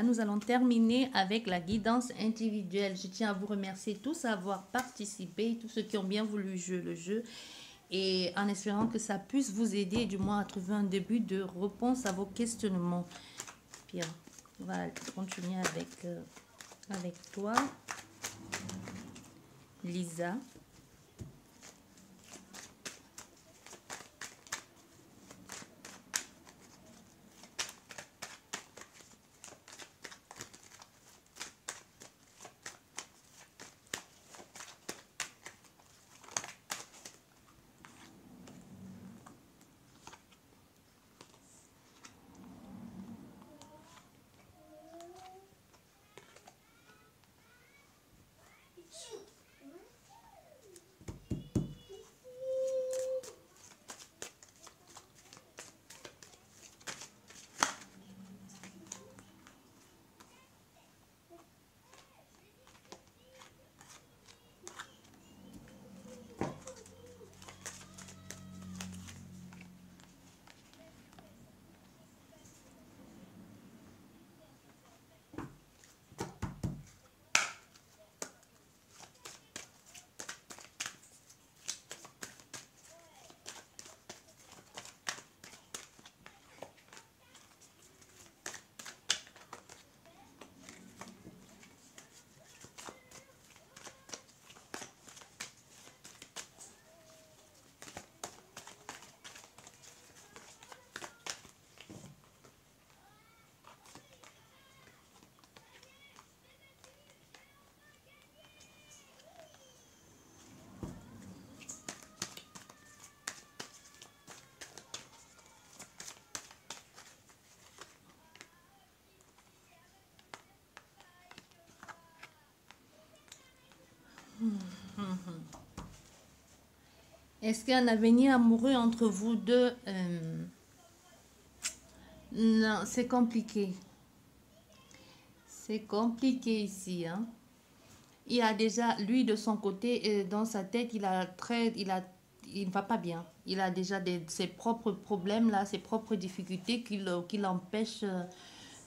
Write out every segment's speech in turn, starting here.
Nous allons terminer avec la guidance individuelle. Je tiens à vous remercier tous d'avoir participé, tous ceux qui ont bien voulu jouer le jeu, et en espérant que ça puisse vous aider, du moins à trouver un début de réponse à vos questionnements. Puis on va continuer avec toi, Lisa. Est-ce qu'il y a un avenir amoureux entre vous deux? Non, c'est compliqué. C'est compliqué ici, hein. Il a déjà, lui, de son côté, dans sa tête, il ne va pas bien. Il a déjà ses propres problèmes, là, ses propres difficultés qui l'empêchent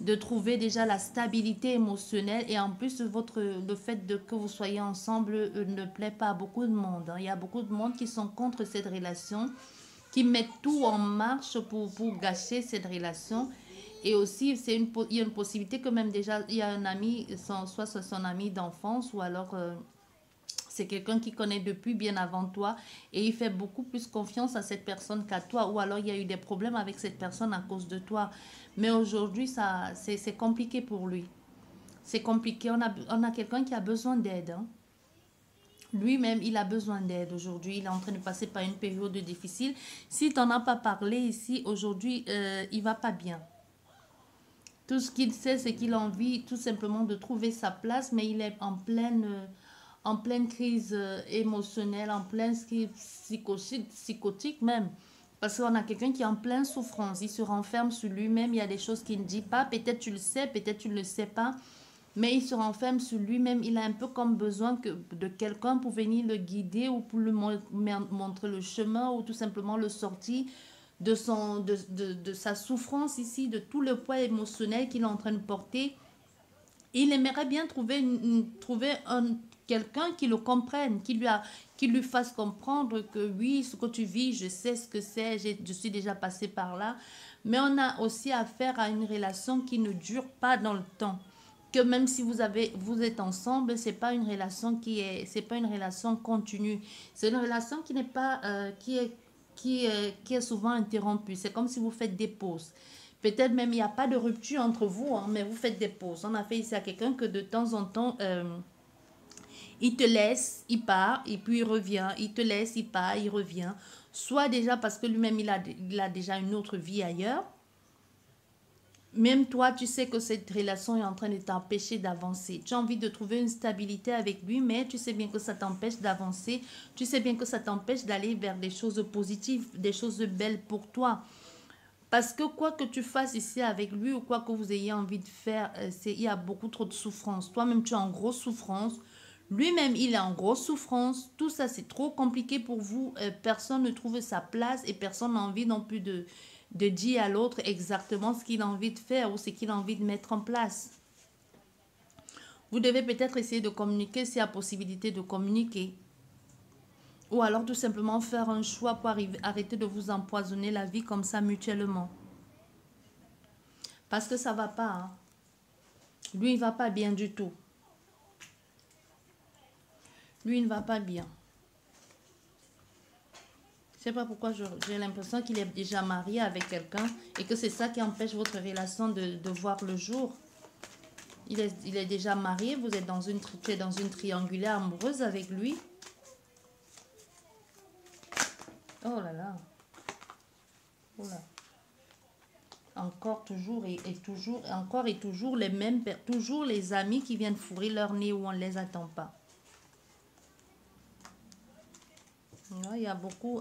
de trouver déjà la stabilité émotionnelle. Et en plus, le fait que vous soyez ensemble ne plaît pas à beaucoup de monde, hein. Il y a beaucoup de monde qui sont contre cette relation, qui mettent tout en marche pour gâcher cette relation. Et aussi, il y a une possibilité que même déjà, il y a un ami, soit son ami d'enfance, ou alors c'est quelqu'un qui connaît depuis bien avant toi, et il fait beaucoup plus confiance à cette personne qu'à toi, ou alors il y a eu des problèmes avec cette personne à cause de toi. Mais aujourd'hui, c'est compliqué pour lui. C'est compliqué. On a quelqu'un qui a besoin d'aide, hein. Lui-même, il a besoin d'aide aujourd'hui. Il est en train de passer par une période difficile. Si tu n'en as pas parlé ici, aujourd'hui, il va pas bien. Tout ce qu'il sait, c'est qu'il a envie tout simplement de trouver sa place, mais il est en pleine crise émotionnelle, en pleine crise psychotique même. Parce qu'on a quelqu'un qui est en pleine souffrance. Il se renferme sur lui-même. Il y a des choses qu'il ne dit pas. Peut-être tu le sais, peut-être tu ne le sais pas. Mais il se renferme sur lui-même. Il a un peu comme besoin de quelqu'un pour venir le guider ou pour lui montrer le chemin ou tout simplement le sortir de sa souffrance ici, de tout le poids émotionnel qu'il est en train de porter. Il aimerait bien trouver quelqu'un qui le comprenne, qui lui fasse comprendre que oui, ce que tu vis, je sais ce que c'est, je suis déjà passé par là. Mais on a aussi affaire à une relation qui ne dure pas dans le temps. Que même si vous êtes ensemble, c'est pas une relation continue. C'est une relation qui n'est pas, qui est souvent interrompue. C'est comme si vous faites des pauses. Peut-être même il n'y a pas de rupture entre vous, hein, mais vous faites des pauses. On a fait ici à quelqu'un que de temps en temps, il te laisse, il part, et puis il revient. Il te laisse, il part, il revient. Soit déjà parce que lui-même, il a déjà une autre vie ailleurs. Même toi, tu sais que cette relation est en train de t'empêcher d'avancer. Tu as envie de trouver une stabilité avec lui, mais tu sais bien que ça t'empêche d'avancer. Tu sais bien que ça t'empêche d'aller vers des choses positives, des choses belles pour toi. Parce que quoi que tu fasses ici avec lui ou quoi que vous ayez envie de faire, il y a beaucoup trop de souffrance. Toi-même, tu es en grosse souffrance. Lui-même, il est en grosse souffrance. Tout ça, c'est trop compliqué pour vous. Personne ne trouve sa place et personne n'a envie non plus de dire à l'autre exactement ce qu'il a envie de faire ou ce qu'il a envie de mettre en place. Vous devez peut-être essayer de communiquer s'il y a possibilité de communiquer. Ou alors tout simplement faire un choix pour arrêter de vous empoisonner la vie comme ça mutuellement. Parce que ça ne va pas. Hein. Lui, il ne va pas bien du tout. Lui, il ne va pas bien. Je ne sais pas pourquoi j'ai l'impression qu'il est déjà marié avec quelqu'un et que c'est ça qui empêche votre relation de voir le jour. Il est déjà marié, vous êtes tu es dans une triangulaire amoureuse avec lui. Oh là là. Oh là. Encore, toujours et toujours, encore et toujours les mêmes, toujours les amis qui viennent fourrer leur nez où on ne les attend pas. Ouais, il y a beaucoup...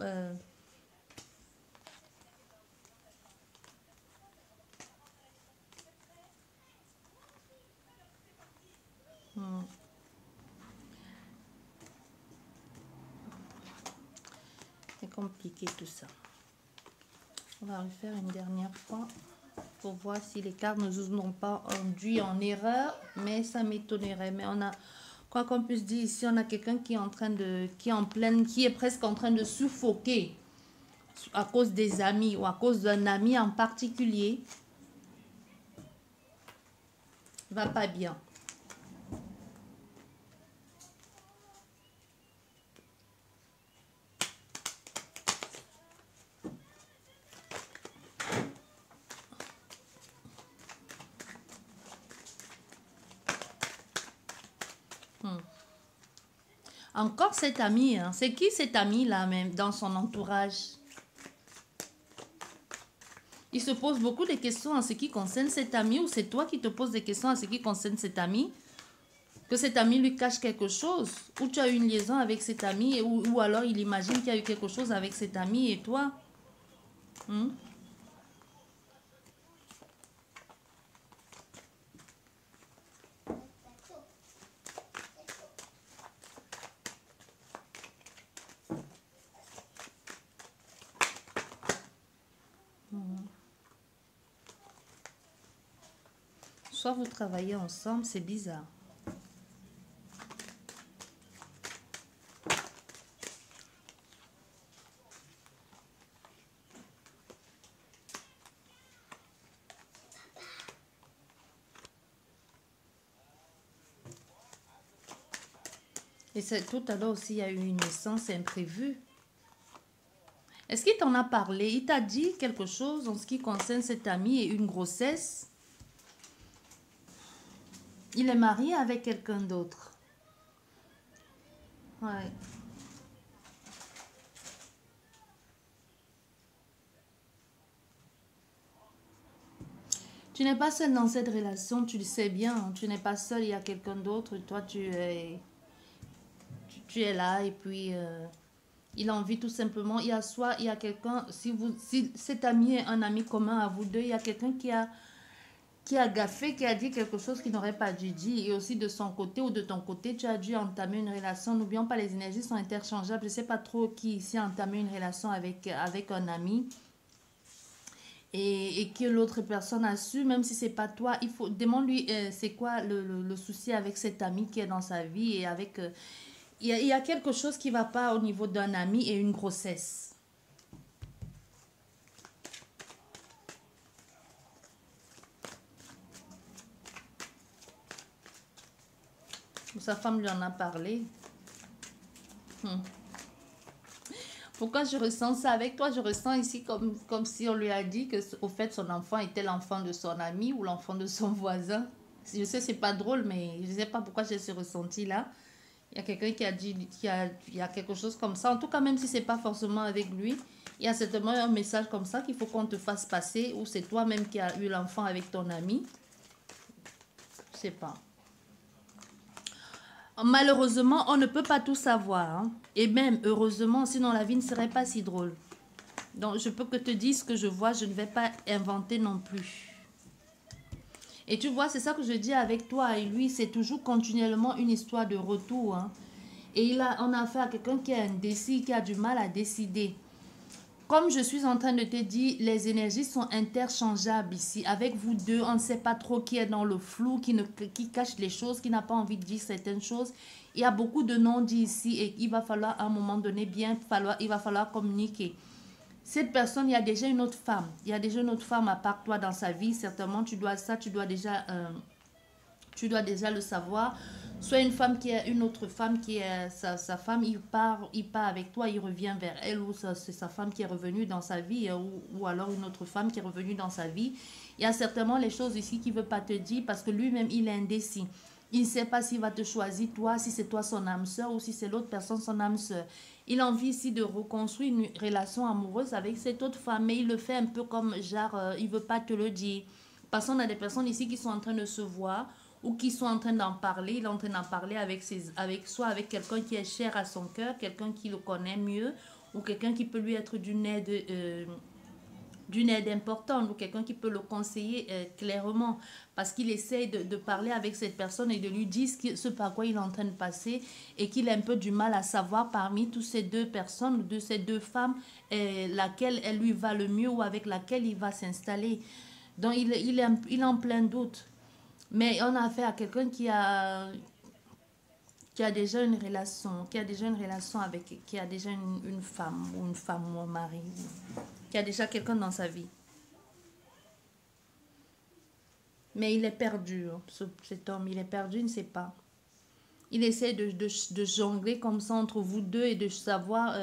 C'est compliqué tout ça. On va refaire une dernière fois pour voir si les cartes ne nous ont pas induit en erreur, mais ça m'étonnerait. Mais on a, quoi qu'on puisse dire ici, on a quelqu'un qui est en train de, qui est presque en train de suffoquer à cause des amis ou à cause d'un ami en particulier. Il va pas bien. Encore cet ami, hein. C'est qui cet ami-là même dans son entourage? Il se pose beaucoup de questions en ce qui concerne cet ami ou c'est toi qui te poses des questions en ce qui concerne cet ami? Que cet ami lui cache quelque chose? Ou tu as eu une liaison avec cet ami ou alors il imagine qu'il y a eu quelque chose avec cet ami et toi? Hmm? Soit vous travaillez ensemble, c'est bizarre. Et tout à l'heure aussi, il y a eu une naissance imprévue. Est-ce qu'il t'en a parlé? Il t'a dit quelque chose en ce qui concerne cet ami et une grossesse? Il est marié avec quelqu'un d'autre. Ouais. Tu n'es pas seul dans cette relation, tu le sais bien. Hein. Tu n'es pas seul, il y a quelqu'un d'autre. Toi, tu es là et puis il a envie tout simplement. Il y a soit il y a quelqu'un, si cet ami est un ami commun à vous deux, il y a quelqu'un qui a gaffé, qui a dit quelque chose qu'il n'aurait pas dû dire. Et aussi de son côté ou de ton côté, tu as dû entamer une relation. N'oublions pas, les énergies sont interchangeables. Je ne sais pas trop qui ici a entamé une relation avec un ami. Et que l'autre personne a su, même si c'est pas toi, il faut demande-lui c'est quoi le souci avec cet ami qui est dans sa vie et avec il y a quelque chose qui va pas au niveau d'un ami et une grossesse. Sa femme lui en a parlé. Pourquoi je ressens ça avec toi? Je ressens ici comme si on lui a dit que au fait son enfant était l'enfant de son ami ou l'enfant de son voisin. Je sais c'est pas drôle mais je sais pas pourquoi j'ai ce ressenti là. Il y a quelqu'un qui a dit il y a quelque chose comme ça. En tout cas même si c'est pas forcément avec lui, il y a certainement un message comme ça qu'il faut qu'on te fasse passer ou c'est toi-même qui as eu l'enfant avec ton ami. Je sais pas. Malheureusement, on ne peut pas tout savoir. Hein. Et même, heureusement, sinon la vie ne serait pas si drôle. Donc, je peux que te dire ce que je vois, je ne vais pas inventer non plus. Et tu vois, c'est ça que je dis avec toi et lui, c'est toujours continuellement une histoire de retour. Hein. Et on a affaire à quelqu'un qui est indécis, qui a du mal à décider. Comme je suis en train de te dire, les énergies sont interchangeables ici. Avec vous deux, on ne sait pas trop qui est dans le flou, qui cache les choses, qui n'a pas envie de dire certaines choses. Il y a beaucoup de non-dits ici et il va falloir à un moment donné il va falloir communiquer. Cette personne, il y a déjà une autre femme. Il y a déjà une autre femme à part toi dans sa vie. Certainement, tu dois déjà le savoir. Soit une femme qui est une autre femme qui est sa femme, il part avec toi, il revient vers elle, ou c'est sa femme qui est revenue dans sa vie, ou alors une autre femme qui est revenue dans sa vie. Il y a certainement les choses ici qu'il ne veut pas te dire parce que lui-même, il est indécis. Il ne sait pas s'il va te choisir toi, si c'est toi son âme sœur ou si c'est l'autre personne son âme sœur. Il a envie ici de reconstruire une relation amoureuse avec cette autre femme, mais il le fait un peu comme genre, il ne veut pas te le dire. Parce qu'on a des personnes ici qui sont en train de se voir ou qui sont en train d'en parler. Il est en train d'en parler soit avec quelqu'un qui est cher à son cœur, quelqu'un qui le connaît mieux, ou quelqu'un qui peut lui être d'une aide importante, ou quelqu'un qui peut le conseiller clairement, parce qu'il essaie de parler avec cette personne et de lui dire ce par quoi il est en train de passer, et qu'il a un peu du mal à savoir parmi toutes ces deux personnes, de ces deux femmes, laquelle elle lui va le mieux ou avec laquelle il va s'installer. Donc il est en plein doute. Mais on a affaire à quelqu'un qui a déjà une relation, qui a déjà une femme ou un mari, qui a déjà quelqu'un dans sa vie. Mais il est perdu, hein, cet homme, il est perdu, il ne sait pas. Il essaie de jongler comme ça entre vous deux et de savoir,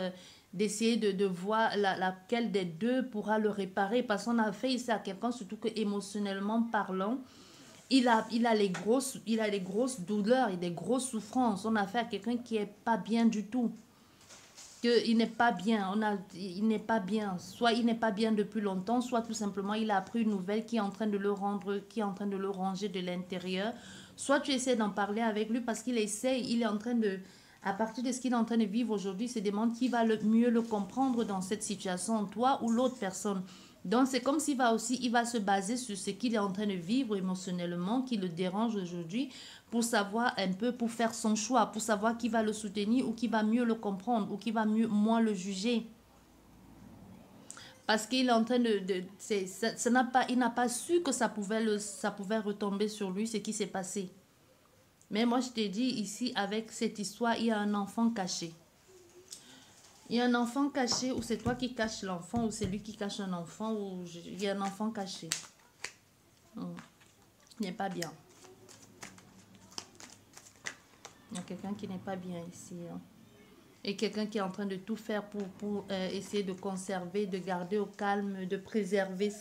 d'essayer de voir laquelle des deux pourra le réparer. Parce qu'on a fait ici à quelqu'un, surtout que émotionnellement parlant, il a les grosses douleurs et des grosses souffrances. On a affaire à quelqu'un qui n'est pas bien du tout. Il n'est pas bien. Il n'est pas bien. Soit il n'est pas bien depuis longtemps, soit tout simplement il a appris une nouvelle qui est en train de le ranger de l'intérieur. Soit tu essaies d'en parler avec lui parce qu'il il est en train de, à partir de ce qu'il est en train de vivre aujourd'hui, il se demande qui va mieux le comprendre dans cette situation, toi ou l'autre personne. Donc, c'est comme s'il il va se baser sur ce qu'il est en train de vivre émotionnellement, qui le dérange aujourd'hui, pour savoir un peu, pour faire son choix, pour savoir qui va le soutenir ou qui va mieux le comprendre ou qui va moins le juger. Parce qu'il est en train il n'a pas su que ça pouvait retomber sur lui, ce qui s'est passé. Mais moi, je t'ai dit ici, avec cette histoire, il y a un enfant caché. Il y a un enfant caché, ou c'est toi qui caches l'enfant, ou c'est lui qui cache un enfant, ou il y a un enfant caché. Il n'est pas bien. Il y a quelqu'un qui n'est pas bien ici. Hein. Et quelqu'un qui est en train de tout faire pour essayer de conserver, de garder au calme, de préserver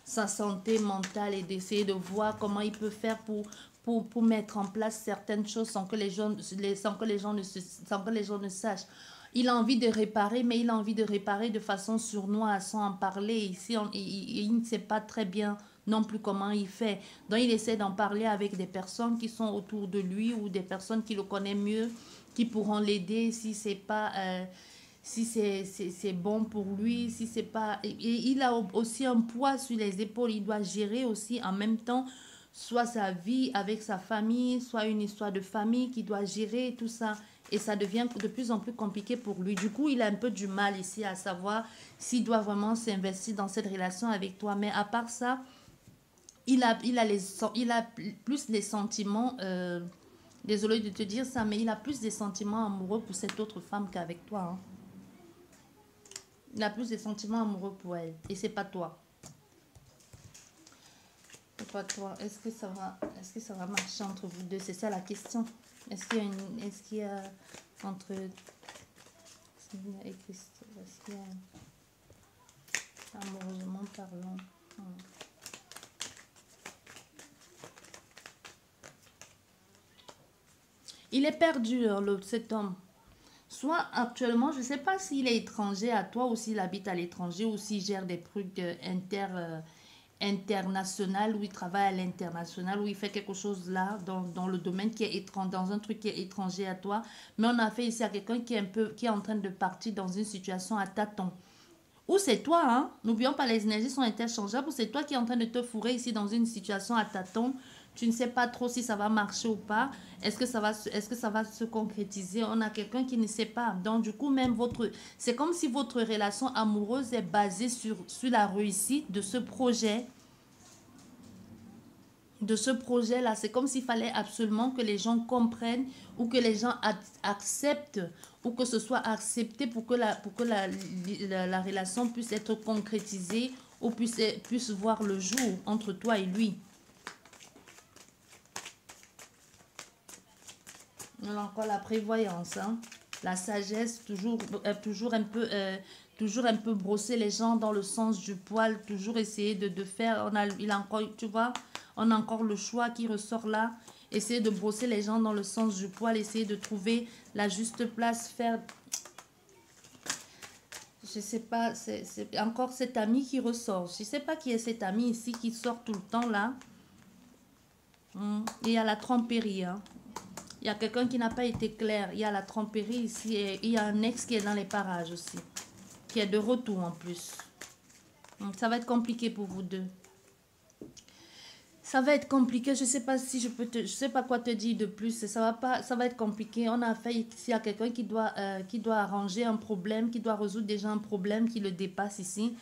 sa santé mentale et d'essayer de voir comment il peut faire pour mettre en place certaines choses sans que les gens ne sachent. Il a envie de réparer, mais il a envie de réparer de façon sournoise, sans en parler. Ici, il ne sait pas très bien non plus comment il fait. Donc, il essaie d'en parler avec des personnes qui sont autour de lui ou des personnes qui le connaissent mieux, qui pourront l'aider si c'est pas... si c'est bon pour lui, si c'est pas... Et il a aussi un poids sur les épaules. Il doit gérer aussi en même temps soit sa vie avec sa famille, soit une histoire de famille qui doit gérer tout ça. Et ça devient de plus en plus compliqué pour lui. Du coup, il a un peu du mal ici à savoir s'il doit vraiment s'investir dans cette relation avec toi. Mais à part ça, il a plus les sentiments... désolée de te dire ça, mais il a plus des sentiments amoureux pour cette autre femme qu'avec toi. Hein. Il a plus des sentiments amoureux pour elle. Et c'est pas toi. C'est pas toi. Est-ce que ça va marcher entre vous deux? C'est ça la question. Est-ce qu'il y a entre... Est-ce qu'il y a amoureusement parlant? Il est perdu, cet homme. Soit actuellement, je ne sais pas s'il est étranger à toi ou s'il habite à l'étranger ou s'il gère des trucs international, où il travaille à l'international, où il fait quelque chose là, dans le domaine qui est étranger, dans un truc qui est étranger à toi. Mais on a fait ici à quelqu'un qui est en train de partir dans une situation à tâtons. Ou c'est toi, hein. N'oublions pas, les énergies sont interchangeables. Ou c'est toi qui es en train de te fourrer ici dans une situation à tâtons. Tu ne sais pas trop si ça va marcher ou pas. Est-ce que ça va se concrétiser? On a quelqu'un qui ne sait pas. Donc, du coup, même c'est comme si votre relation amoureuse est basée sur la réussite de ce projet. De ce projet-là. C'est comme s'il fallait absolument que les gens comprennent ou que les gens acceptent ou que ce soit accepté pour que la relation puisse être concrétisée ou puisse voir le jour entre toi et lui. On a encore la prévoyance, hein? La sagesse, toujours un peu brosser les gens dans le sens du poil, toujours essayer de faire, il a encore, tu vois, on a encore le choix qui ressort là, essayer de brosser les gens dans le sens du poil, essayer de trouver la juste place, faire, je sais pas, c'est encore cet ami qui ressort, je sais pas qui est cet ami ici qui sort tout le temps là, et il y a la tromperie, hein. Il y a quelqu'un qui n'a pas été clair. Il y a la tromperie ici. Et il y a un ex qui est dans les parages aussi. Qui est de retour en plus. Donc, ça va être compliqué pour vous deux. Ça va être compliqué. Je ne sais pas si je peux je sais pas quoi te dire de plus. Ça va être compliqué. On a affaire ici à quelqu'un qui doit arranger un problème, qui doit résoudre déjà un problème qui le dépasse ici,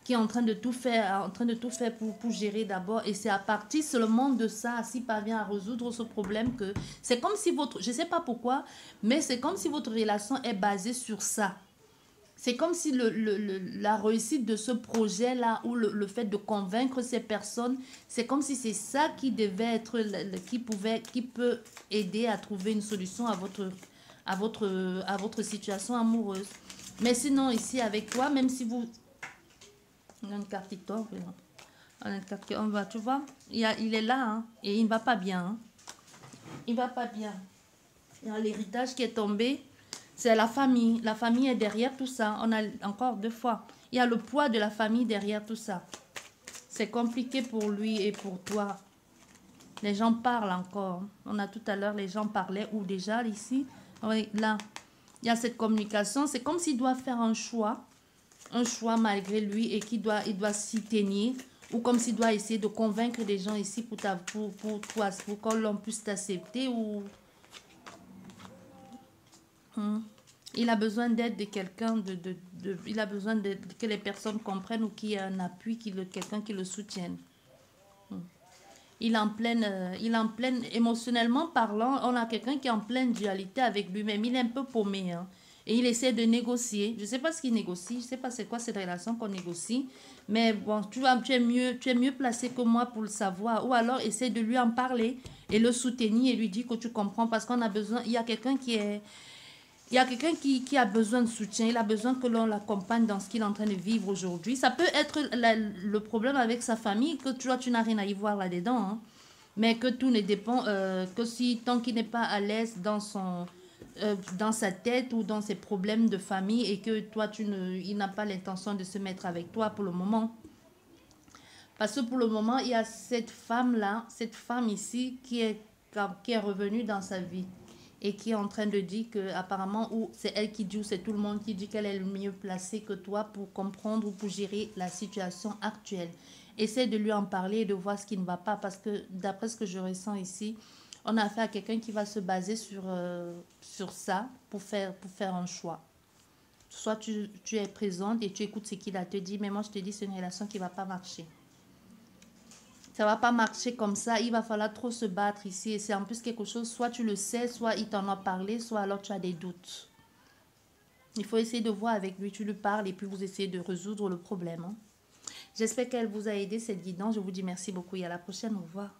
qui est en train de tout faire, pour gérer d'abord. Et c'est à partir seulement de ça, s'il parvient à résoudre ce problème, que c'est comme si je ne sais pas pourquoi, mais c'est comme si votre relation est basée sur ça. C'est comme si la réussite de ce projet-là, ou le fait de convaincre ces personnes, c'est comme si c'est ça qui devait être, qui peut aider à trouver une solution à votre situation amoureuse. Mais sinon, ici, avec toi, même si vous... On a une carte d'or, on va, tu vois, il est là, hein, et il ne va pas bien. Hein. Il ne va pas bien. Il y a l'héritage qui est tombé. C'est la famille. La famille est derrière tout ça. On a encore 2 fois. Il y a le poids de la famille derrière tout ça. C'est compliqué pour lui et pour toi. Les gens parlent encore. On a tout à l'heure, les gens parlaient. Ou déjà, ici, oui, là, il y a cette communication. C'est comme s'il doit faire un choix. Un choix malgré lui et il doit s'y tenir, ou comme s'il doit essayer de convaincre des gens ici pour que l'on puisse t'accepter, ou il a besoin d'aide de quelqu'un, il a besoin que les personnes comprennent ou qu'il y ait un appui, quelqu'un qui le soutienne. Il est en pleine, émotionnellement parlant, on a quelqu'un qui est en pleine dualité avec lui-même. Il est un peu paumé, hein. Et il essaie de négocier. Je ne sais pas ce qu'il négocie. Je ne sais pas c'est quoi cette relation qu'on négocie. Mais bon, tu es mieux placé que moi pour le savoir. Ou alors, essaie de lui en parler et le soutenir et lui dire que tu comprends. Parce qu'on a besoin... Il y a quelqu'un qui a besoin de soutien. Il a besoin que l'on l'accompagne dans ce qu'il est en train de vivre aujourd'hui. Ça peut être le problème avec sa famille, que tu n'as rien à y voir là-dedans. Hein. Mais que tout ne dépend... que si, tant qu'il n'est pas à l'aise dans sa tête ou dans ses problèmes de famille et que toi, il n'a pas l'intention de se mettre avec toi pour le moment. Parce que pour le moment, il y a cette femme-là, cette femme ici qui est revenue dans sa vie et qui est en train de dire que apparemment, ou c'est elle qui dit, ou c'est tout le monde qui dit qu'elle est le mieux placée que toi pour comprendre ou pour gérer la situation actuelle. Essaie de lui en parler et de voir ce qui ne va pas, parce que d'après ce que je ressens ici, on a affaire à quelqu'un qui va se baser sur ça pour faire un choix. Soit tu es présente et tu écoutes ce qu'il a te dit, mais moi je te dis c'est une relation qui ne va pas marcher. Ça ne va pas marcher comme ça, il va falloir trop se battre ici. Et c'est en plus quelque chose, soit tu le sais, soit il t'en a parlé, soit alors tu as des doutes. Il faut essayer de voir avec lui, tu lui parles et puis vous essayez de résoudre le problème. Hein. J'espère qu'elle vous a aidé, cette guidance. Je vous dis merci beaucoup et à la prochaine. Au revoir.